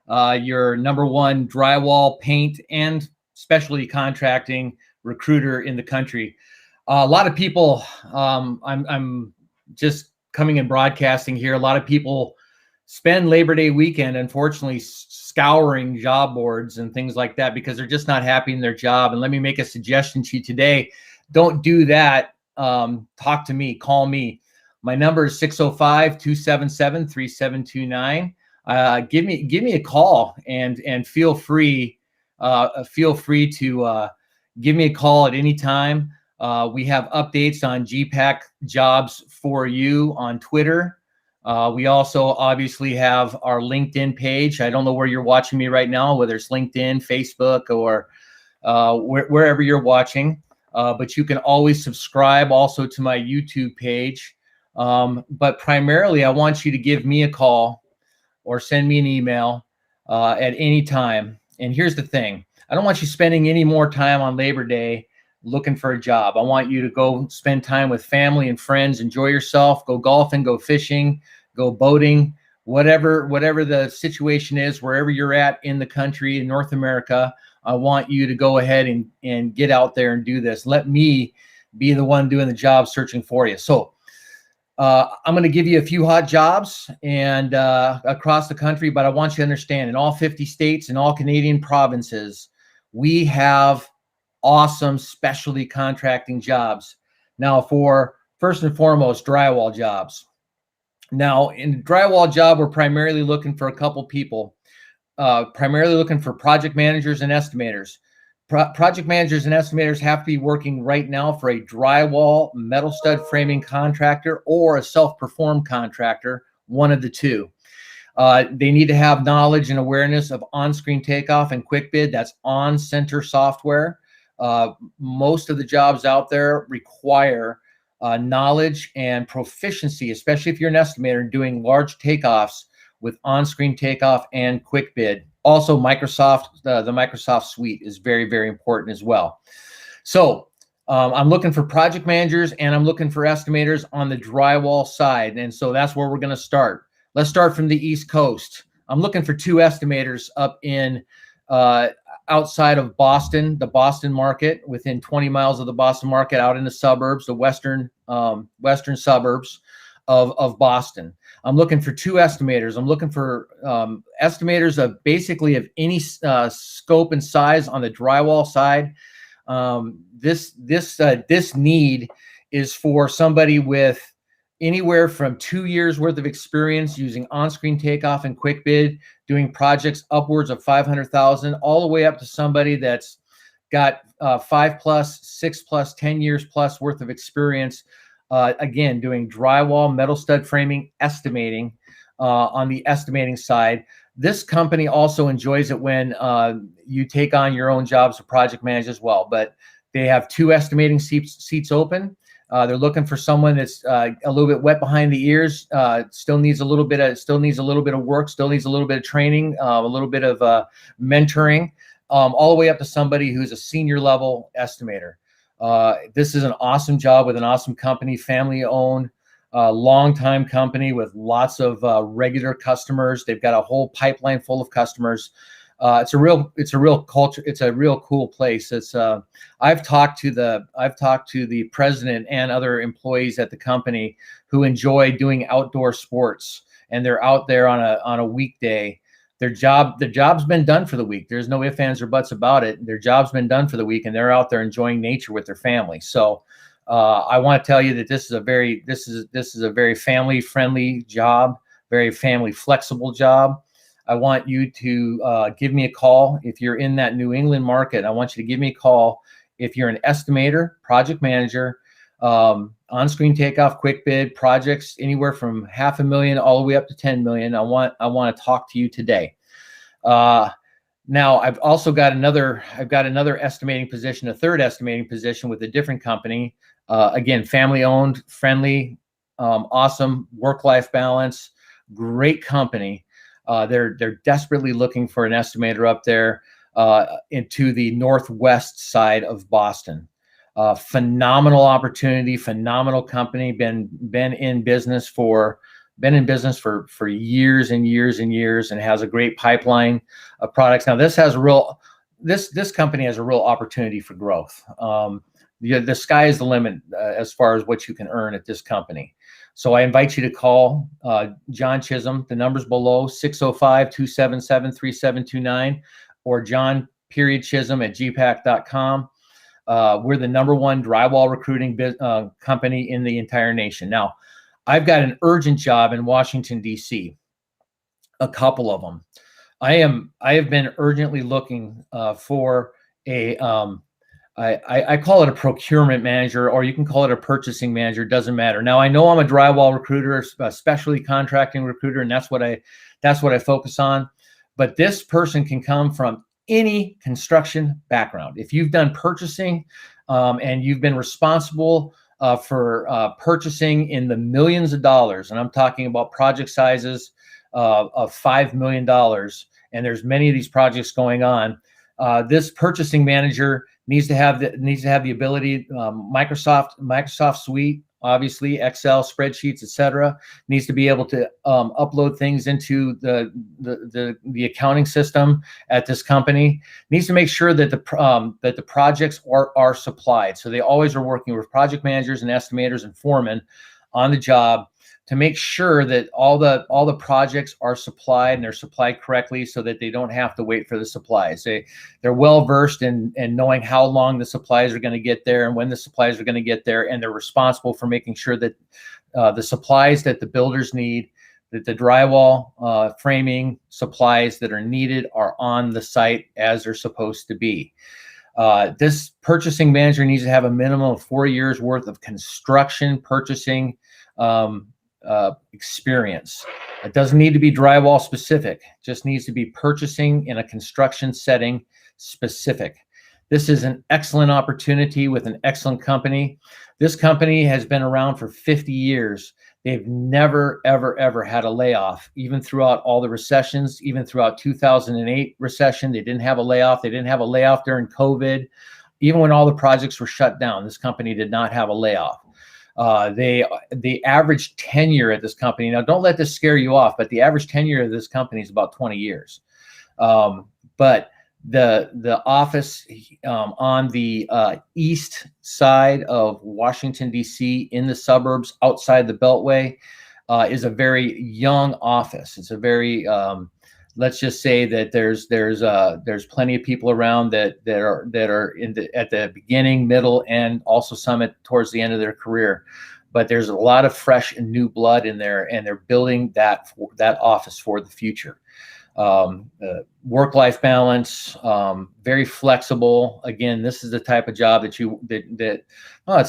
your number one drywall, paint, and specialty contracting recruiter in the country. A lot of people, I'm just coming and broadcasting here. A lot of people spend Labor Day weekend, unfortunately, scouring job boards and things like that because they're just not happy in their job. And let me make a suggestion to you today. Don't do that. Talk to me, call me. My number is 605-277-3729. Give me a call and feel free to give me a call at any time. We have updates on GPAC jobs for you on Twitter. We also obviously have our LinkedIn page. I don't know where you're watching me right now, whether it's LinkedIn, Facebook, or wherever you're watching. But you can always subscribe also to my YouTube page. But primarily, I want you to give me a call or send me an email at any time. And here's the thing. I don't want you spending any more time on Labor Day looking for a job. I want you to go spend time with family and friends, enjoy yourself, go golfing, go fishing, go boating, whatever the situation is, wherever you're at in the country, in North America. I want you to go ahead and get out there and do this. Let me be the one doing the job searching for you. So I'm going to give you a few hot jobs and across the country, but I want you to understand in all 50 states and all Canadian provinces, we have awesome specialty contracting jobs. Now, for first and foremost, drywall jobs. Now, in drywall job, we're primarily looking for a couple people. Primarily looking for project managers and estimators. Project managers and estimators have to be working right now for a drywall, metal stud framing contractor or a self-performed contractor, one of the two. They need to have knowledge and awareness of on-screen takeoff and QuickBid. That's on-center software. Most of the jobs out there require knowledge and proficiency, especially if you're an estimator doing large takeoffs with on-screen takeoff and QuickBid. Also, Microsoft, the Microsoft suite is very, very important as well. So I'm looking for project managers and I'm looking for estimators on the drywall side. And so that's where we're going to start. Let's start from the East Coast. I'm looking for 2 estimators up in outside of Boston, the Boston market, within 20 miles of the Boston market, out in the suburbs, the western suburbs of Boston. I'm looking for 2 estimators. I'm looking for estimators of basically of any scope and size on the drywall side. This need is for somebody with anywhere from 2 years worth of experience using on-screen takeoff and QuickBid, doing projects upwards of 500,000, all the way up to somebody that's got 5+, 6+, 10 years plus worth of experience. Again, doing drywall, metal stud framing, estimating on the estimating side. This company also enjoys it when you take on your own jobs of project managers as well. But they have 2 estimating seats open. They're looking for someone that's a little bit wet behind the ears. Still needs a little bit of work. Still needs a little bit of training, a little bit of mentoring, all the way up to somebody who's a senior level estimator. This is an awesome job with an awesome company, family owned, long-time company with lots of regular customers. They've got a whole pipeline full of customers. It's a real culture. It's a real cool place. I've talked to the president and other employees at the company who enjoy doing outdoor sports, and they're out there on a weekday. Their job's been done for the week. There's no ifs, ands, or buts about it. Their job's been done for the week, and they're out there enjoying nature with their family. So I want to tell you that this is a very family friendly job, very family flexible job. I want you to give me a call if you're in that New England market. I want you to give me a call if you're an estimator, project manager, on-screen takeoff, QuickBid projects anywhere from $500,000 all the way up to $10 million. I want to talk to you today. Now I've also got another estimating position, a third estimating position with a different company. Again, family owned, friendly, awesome work-life balance, great company. They're desperately looking for an estimator up there into the northwest side of Boston. Phenomenal opportunity, phenomenal company. Been in business for been in business for years and years and years, and has a great pipeline of products. Now, this company has a real opportunity for growth. The sky is the limit as far as what you can earn at this company. So I invite you to call John Chisholm. The number's below, 605-277-3729, or john.chisholm@gpac.com. We're the #1 drywall recruiting company in the entire nation. Now, I've got an urgent job in Washington, D.C., a couple of them. I have been urgently looking for a I call it a procurement manager, or you can call it a purchasing manager. Doesn't matter. Now, I know I'm a drywall recruiter, a specialty contracting recruiter, and that's what I focus on. But this person can come from any construction background. If you've done purchasing and you've been responsible for purchasing in the millions of dollars, and I'm talking about project sizes of $5 million, and there's many of these projects going on, this purchasing manager needs to have the ability, Microsoft Suite, obviously Excel, spreadsheets, etc. Needs to be able to upload things into the accounting system at this company. Needs to make sure that the projects are supplied. So they always are working with project managers and estimators and foremen on the job to make sure that all the projects are supplied, and they're supplied correctly, so that they don't have to wait for the supplies. They're well versed in knowing how long the supplies are going to get there and when the supplies are going to get there, and they're responsible for making sure that the supplies that the builders need, that the drywall framing supplies that are needed, are on the site as they're supposed to be. This purchasing manager needs to have a minimum of 4 years worth of construction purchasing experience. It doesn't need to be drywall specific, just needs to be purchasing in a construction setting specific. This is an excellent opportunity with an excellent company. This company has been around for 50 years. They've never, ever, ever had a layoff, even throughout all the recessions, even throughout 2008 recession. They didn't have a layoff. They didn't have a layoff during COVID. Even when all the projects were shut down, this company did not have a layoff. The average tenure at this company, now don't let this scare you off, but the average tenure of this company is about 20 years. But the office on the east side of Washington, D.C., in the suburbs outside the Beltway, is a very young office. It's a very let's just say that there's plenty of people around that are at the beginning, middle, and also some towards the end of their career. But there's a lot of fresh and new blood in there, and they're building that office for the future. Work-life balance, very flexible. Again, this is the type of job it's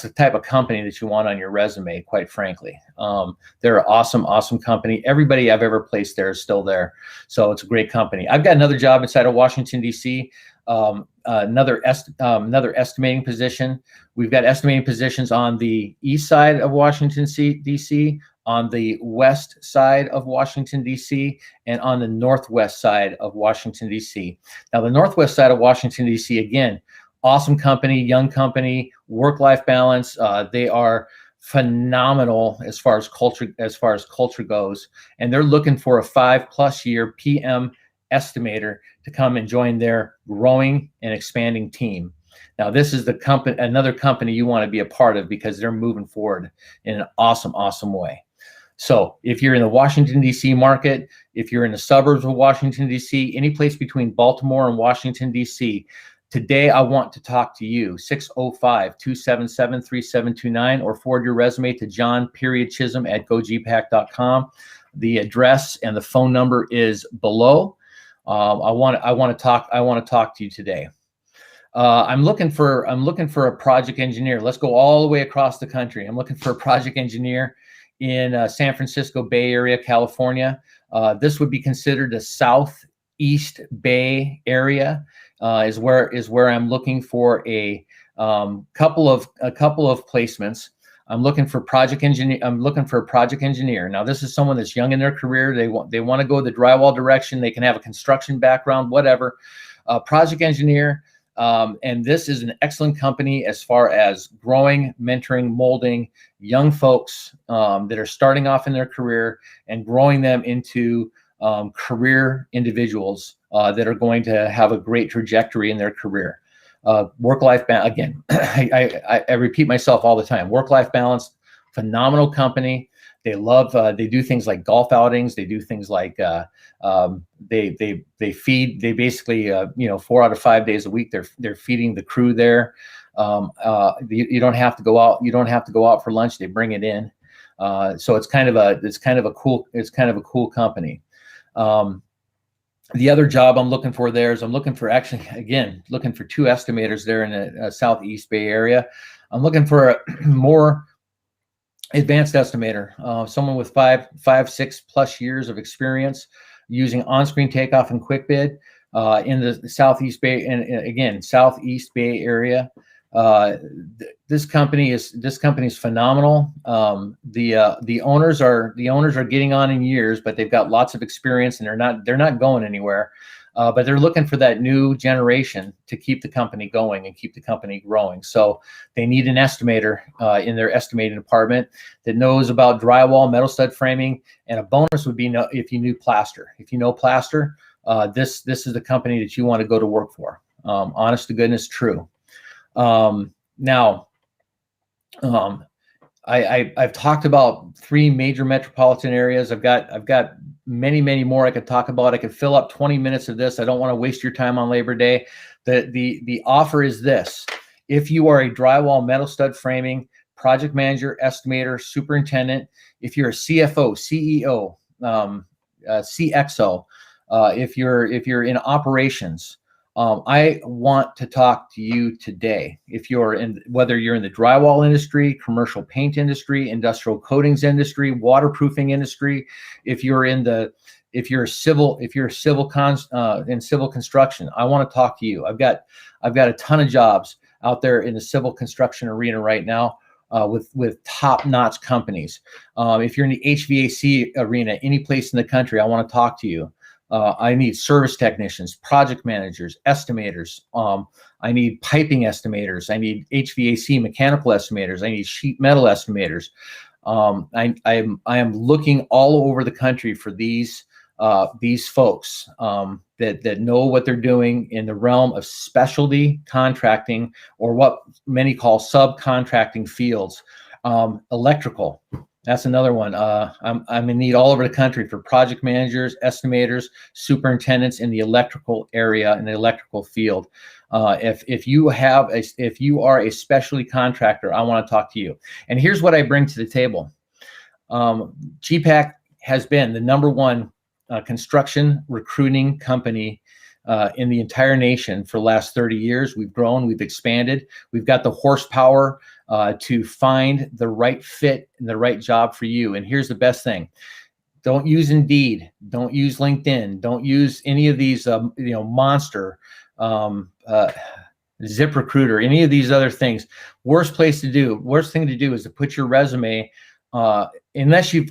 the type of company that you want on your resume, quite frankly. They're an awesome company. Everybody I've ever placed there is still there. So it's a great company. I've got another job inside of Washington, D.C., another estimating position. We've got estimating positions on the east side of Washington, D.C., on the west side of Washington, D.C., and on the northwest side of Washington, D.C. Now, the northwest side of Washington, D.C., again, awesome company, young company, work-life balance. They are phenomenal as far as culture goes, and they're looking for a 5+ year PM estimator to come and join their growing and expanding team. Now, this is another company you want to be a part of, because they're moving forward in an awesome way. So if you're in the Washington, D.C. market, if you're in the suburbs of Washington, D.C., any place between Baltimore and Washington, D.C., today I want to talk to you, 605-277-3729, or forward your resume to john.chisholm@gogpac.com. The address and the phone number is below. I want to talk to you today. I'm looking for a project engineer. Let's go all the way across the country. I'm looking for a project engineer in San Francisco Bay Area, California. This would be considered a Southeast Bay area. Is where I'm looking for a couple of placements. I'm looking for a project engineer. Now, this is someone that's young in their career. They want to go the drywall direction. They can have a construction background, whatever. Project engineer. And this is an excellent company as far as growing, mentoring, molding young folks that are starting off in their career and growing them into career individuals that are going to have a great trajectory in their career. Work-life balance, again, I repeat myself all the time. Work-life balance, phenomenal company. They love, they do things like golf outings. They do things like they feed, they basically, 4 out of 5 days a week, they're feeding the crew there. You don't have to go out. You don't have to go out for lunch. They bring it in. So it's kind of a cool company. The other job I'm looking for there is I'm looking for 2 estimators there in the Southeast Bay area. I'm looking for a more advanced estimator, someone with 6+ years of experience using on-screen takeoff and quick bid in the Southeast Bay, and again, Southeast Bay area. This company is phenomenal. The owners are getting on in years, but they've got lots of experience and they're not going anywhere. But they're looking for that new generation to keep the company going and keep the company growing. So they need an estimator in their estimating department that knows about drywall, metal stud framing, and a bonus would be if you knew plaster. If you know plaster, this is the company that you want to go to work for. Honest to goodness, true. Now, I've talked about 3 major metropolitan areas. I've got many more I could talk about. I could fill up 20 minutes of this. I don't want to waste your time on Labor Day. The offer is this: if you are a drywall, metal stud framing project manager, estimator, superintendent, if you're a CFO, CEO, CXO, if you're in operations, I want to talk to you today. Whether you're in the drywall industry, commercial paint industry, industrial coatings industry, waterproofing industry, if you're in civil construction, I want to talk to you. I've got a ton of jobs out there in the civil construction arena right now with top-notch companies. If you're in the HVAC arena, any place in the country, I want to talk to you. I need service technicians, project managers, estimators. I need piping estimators. I need HVAC mechanical estimators. I need sheet metal estimators. I am looking all over the country for these folks that know what they're doing in the realm of specialty contracting, or what many call subcontracting fields. Electrical. That's another one. I'm in need all over the country for project managers, estimators, superintendents in the electrical area, in the electrical field. If you are a specialty contractor, I want to talk to you. And here's what I bring to the table. GPAC has been the #1 construction recruiting company in the entire nation for the last 30 years. We've grown, we've expanded, we've got the horsepower to find the right fit and the right job for you. And here's the best thing: don't use Indeed, don't use LinkedIn, don't use any of these monster ZipRecruiter, any of these other things. Worst thing to do is to put your resume, unless you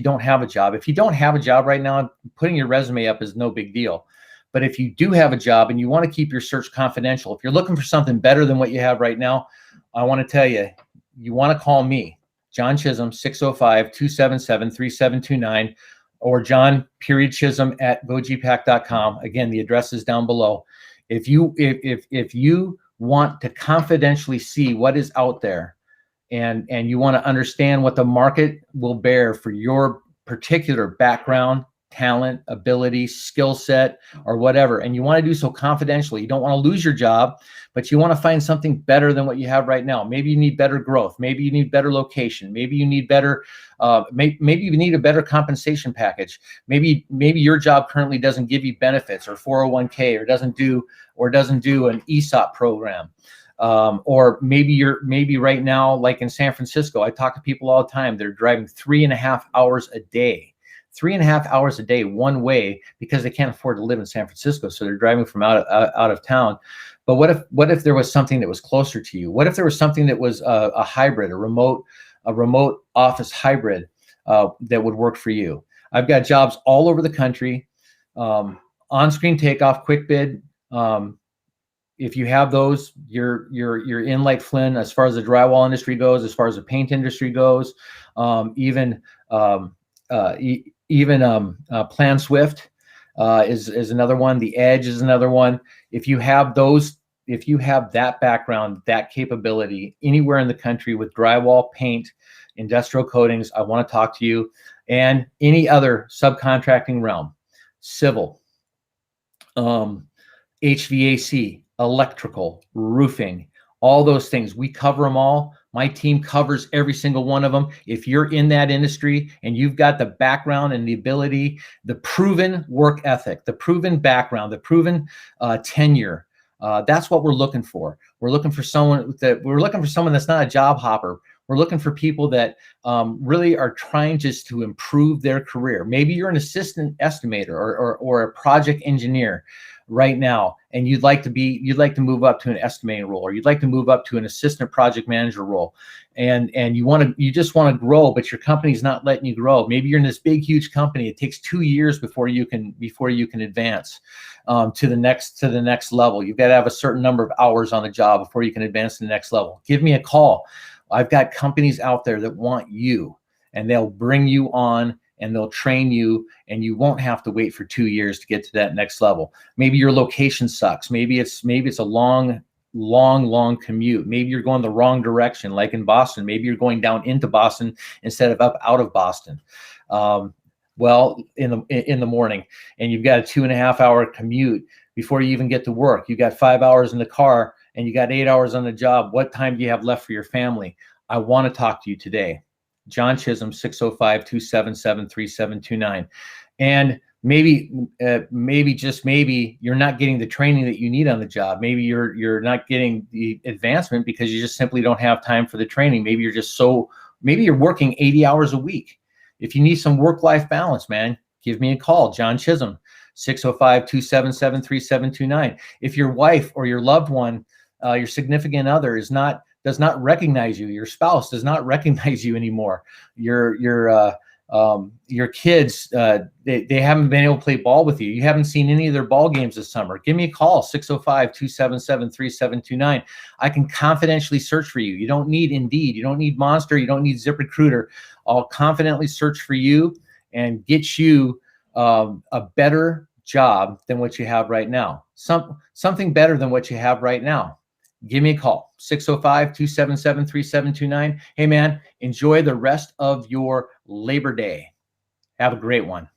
don't have a job. If you don't have a job right now, putting your resume up is no big deal. But if you do have a job and you want to keep your search confidential, if you're looking for something better than what you have right now, I want to tell you, you want to call me, John Chisholm, 605-277-3729, or John.Chisholm at gogpac.com. Again, the address is down below. If you want to confidentially see what is out there, and you want to understand what the market will bear for your particular background, talent, ability, skill set, or whatever, and you want to do so confidentially, you don't want to lose your job, but you want to find something better than what you have right now. Maybe you need better growth. Maybe you need better location. Maybe you need better, maybe you need a better compensation package. Maybe your job currently doesn't give you benefits or 401k, or doesn't do an ESOP program. Or maybe right now, like in San Francisco, I talk to people all the time. They're driving 3.5 hours a day. 3.5 hours a day one way, because they can't afford to live in San Francisco, so they're driving from out of town. But what if there was something that was closer to you? What if there was something that was a hybrid, a remote office hybrid that would work for you? I've got jobs all over the country, on-screen takeoff, quick bid, if you have those, you're in like Flynn as far as the drywall industry goes, as far as the paint industry goes, even Plan Swift is another one. The Edge is another one. If you have those, if you have that background, that capability anywhere in the country with drywall, paint, industrial coatings, I want to talk to you. And any other subcontracting realm, civil, HVAC, electrical, roofing, all those things. We cover them all. My team covers every single one of them. If you're in that industry and you've got the background and the ability, the proven work ethic, the proven background, the proven tenure, that's what we're looking for. We're looking for someone that's not a job hopper. We're looking for people that really are trying just to improve their career. Maybe you're an assistant estimator or a project engineer right now, and you'd like to move up to an estimating role, or you'd like to move up to an assistant project manager role, and you just want to grow, but your company's not letting you grow. Maybe you're in this big, huge company. It takes 2 years before you can advance to the next level. You've got to have a certain number of hours on the job before you can advance to the next level. Give me a call. I've got companies out there that want you, and they'll bring you on and they'll train you, and you won't have to wait for 2 years to get to that next level. Maybe your location sucks. Maybe it's a long commute. Maybe you're going the wrong direction, like in Boston. Maybe you're going down into Boston instead of up out of Boston. Well, in the morning, and you've got a 2.5 hour commute before you even get to work. You got 5 hours in the car, and you got 8 hours on the job. What time do you have left for your family? I want to talk to you today. John Chisholm, 605-277-3729. And maybe just maybe you're not getting the training that you need on the job. Maybe you're not getting the advancement because you just simply don't have time for the training. Maybe you're working 80 hours a week. If you need some work-life balance, man, give me a call. John Chisholm, 605-277-3729. If your wife or your loved one, your significant other does not recognize you, your spouse does not recognize you anymore, your kids, they haven't been able to play ball with you, you haven't seen any of their ball games this summer, give me a call, 605-277-3729. I can confidentially search for you. You don't need Indeed, you don't need Monster, you don't need ZipRecruiter. I'll confidently search for you and get you a better job than what you have right now, something better than what you have right now. Give me a call, 605-277-3729. Hey, man, enjoy the rest of your Labor Day. Have a great one.